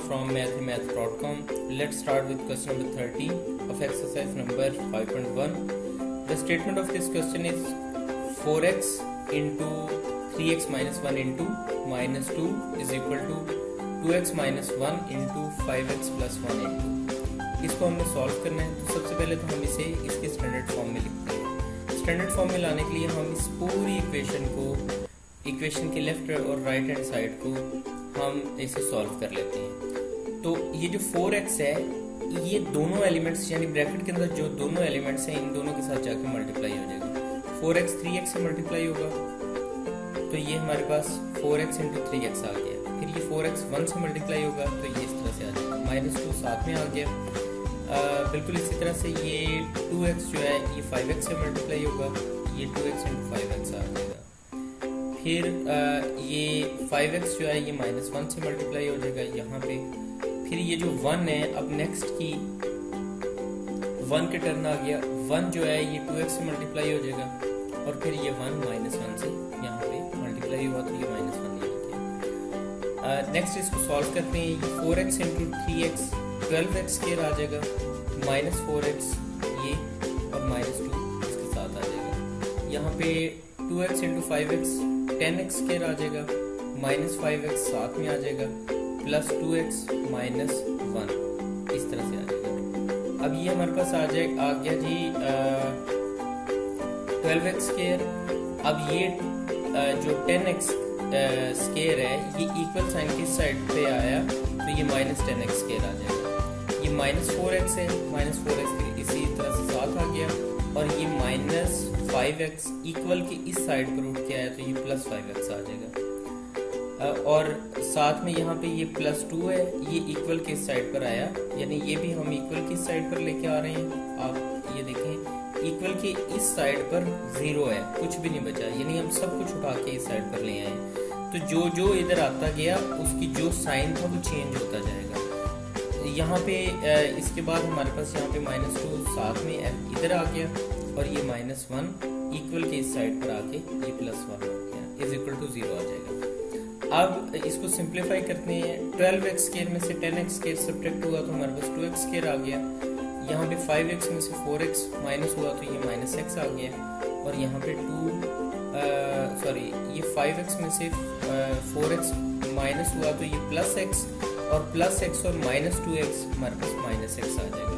from mathemath.com. Let's start with question number 30 of exercise number 5.1. The statement of this question is 4x into 3x minus 1 into minus 2 is equal to 2x minus 1 into 5x plus 1 into. इसको हमने solve करना है। तो सबसे पहले तो हम इसे इसके स्टैंडर्ड फॉर्म में लिखते हैं। स्टैंडर्ड फॉर्म में लाने के लिए हम इस पूरी इक्वेशन के लेफ्ट और राइट हैंड साइड को हम इसे सॉल्व कर लेते हैं। तो ये जो 4x है, ये दोनों एलिमेंट्स यानी ब्रैकेट के अंदर जो दोनों एलिमेंट्स हैं, इन दोनों के साथ जाकर मल्टीप्लाई हो जाएगा। 4x 3x से मल्टीप्लाई होगा तो ये हमारे पास 4x इंटू 3x आ गया। फिर ये 4x 1 से मल्टीप्लाई होगा तो ये इस तरह से आ जाएगा। -2 साथ में आ गया। बिल्कुल इसी तरह से ये 2x जो है ये 5x से मल्टीप्लाई होगा, ये 2x इंटू 5x आ जाएगा। फिर ये 5x जो है ये -1 से मल्टीप्लाई हो जाएगा यहाँ पे। फिर ये जो 1 है, अब नेक्स्ट की 1 के टर्न आ गया। 1 जो है ये 2x से मल्टीप्लाई हो जाएगा और फिर ये 1 -1 से यहाँ पे मल्टीप्लाई हुआ तो ये -1 आ गया। नेक्स्ट इसको सॉल्व करते हैं। ये 4x into 3x 12x square आ जाएगा, -4x ये और -2 इसके साथ आ जाएगा। यहाँ पे 2x into 5x 10x square आ जाएगा, -5x साथ में आ जाएगा, +2x -1 इस तरह से आ जाएगा। अब ये हमारे पास आ गया जी 12x स्क्वायर। अब ये जो 10x स्क्वायर है ये इक्वल साइन की साइड पे आया तो ये -10x स्क्वायर आ जाएगा। ये -4x है, -4x इसी तरह से साथ आ गया और ये -5x इक्वल के इस साइड पर उठ के आया तो ये +5x आ जाएगा। और साथ में यहाँ पे ये +2 है, ये इक्वल के इस साइड पर आया, यानी ये भी हम इक्वल की साइड पर लेके आ रहे हैं। आप ये देखें इक्वल के इस साइड पर 0 है, कुछ भी नहीं बचा, यानी हम सब कुछ उठा के इस साइड पर ले आए। तो जो जो इधर आता गया उसकी जो साइन था वो चेंज होता जाएगा। यहाँ पे इसके बाद हमारे पास यहाँ पे -2 साथ में इधर आ गया और ये -1 इक्वल के इस साइड पर आके ये +1 हो गया इज इक्वल टू 0 आ जाएगा। अब इसको सिंप्लीफाई करते हैं। 12x स्क्वायर में से 10x स्क्वायर सब्ट्रैक्ट हुआ तो हमारे पास 2x स्क्वायर आ गया। यहाँ पे 5x में से 4x माइनस हुआ तो ये -x आ गया और यहाँ पे ये 5x में से 4x माइनस हुआ तो ये +x और +x और -2x हमारे पास -x आ जाएगा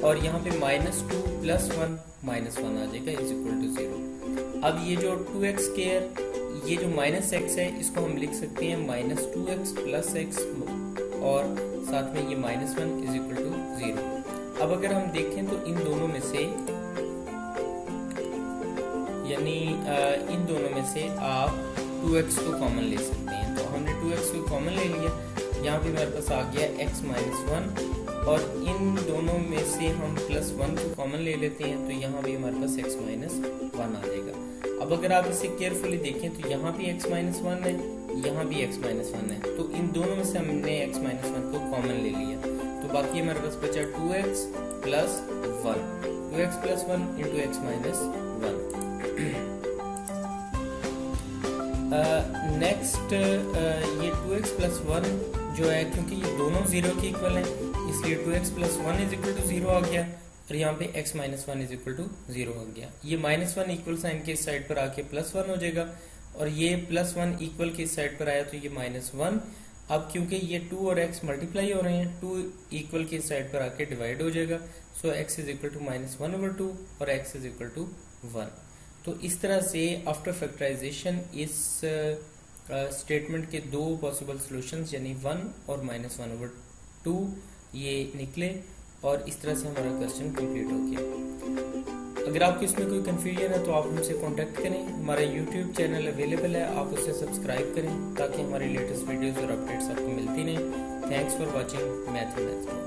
और यहाँ पे -2 + 1 -1 आ जाएगा इज इक्वल टू 0। अब ये जो 2x स्क्वायर ये जो -x है इसको हम लिख सकते हैं -2x + x और साथ में ये -1 इज इक्वल टू 0। अब अगर हम देखें तो इन दोनों में से यानी इन दोनों में से आप 2x को कॉमन ले सकते हैं। तो हमने 2x को कॉमन ले लिया, यहाँ पे हमारे पास आ गया x -1 और इन दोनों में से हम +1 को कॉमन ले लेते हैं तो यहाँ भी हमारे पास x -1 आ जाएगा। अब अगर आप इसे केयरफुली देखें तो यहाँ भी x -1 है, यहाँ भी x -1 है, तो इन दोनों में से हमने x -1 को कॉमन ले लिया तो बाकी हमारे पास बचा 2x + 1, 2x + 1 into x -1। Next ये 2x + 1 जो है, क्योंकि ये दोनों 0 के इक्वल हैं इसलिए 2x + 1 इज इक्वल टू 0 आ गया और यहाँ पे x -1 इज इक्वल टू 0 आ गया। ये -1 इक्वल साइन के साइड पर आके +1 हो जाएगा और ये +1 इक्वल के साइड पर आया तो ये -1। अब क्योंकि ये 2 और x मल्टीप्लाई हो रहे हैं, 2 इक्वल के साइड पर आके डिवाइड हो जाएगा, सो x इज इक्वल टू -1/2 और x इज इक्वल टू 1। तो इस तरह से आफ्टर फैक्टराइजेशन इस स्टेटमेंट के दो पॉसिबल सॉल्यूशंस यानी 1 और -1/2 ये निकले और इस तरह से हमारा क्वेश्चन कंप्लीट हो गया। अगर आपको इसमें कोई कंफ्यूजन है तो आप हमसे कांटेक्ट करें। हमारा यूट्यूब चैनल अवेलेबल है, आप उसे सब्सक्राइब करें ताकि हमारी लेटेस्ट वीडियोस और अपडेट्स आपको मिलती रहें। Thanks for watching mathematics.